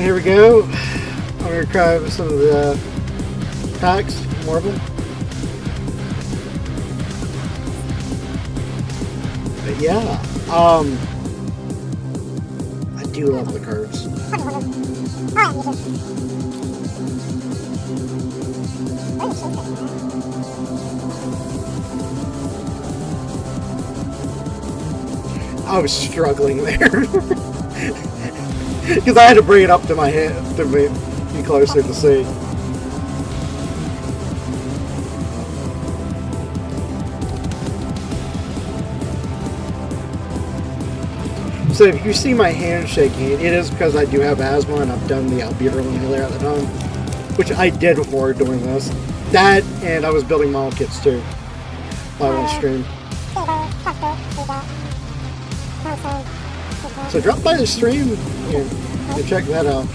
Here we go. I'm gonna grab some of the packs, more of them. But yeah, I do love the cards. I was struggling there because I had to bring it up to my head to be closer to see. So if you see my hand shaking, it is because I do have asthma and I've done the albuterol inhaler at the time, which I did before doing this. That and I was building model kits too while on stream. So drop by the stream and check that out.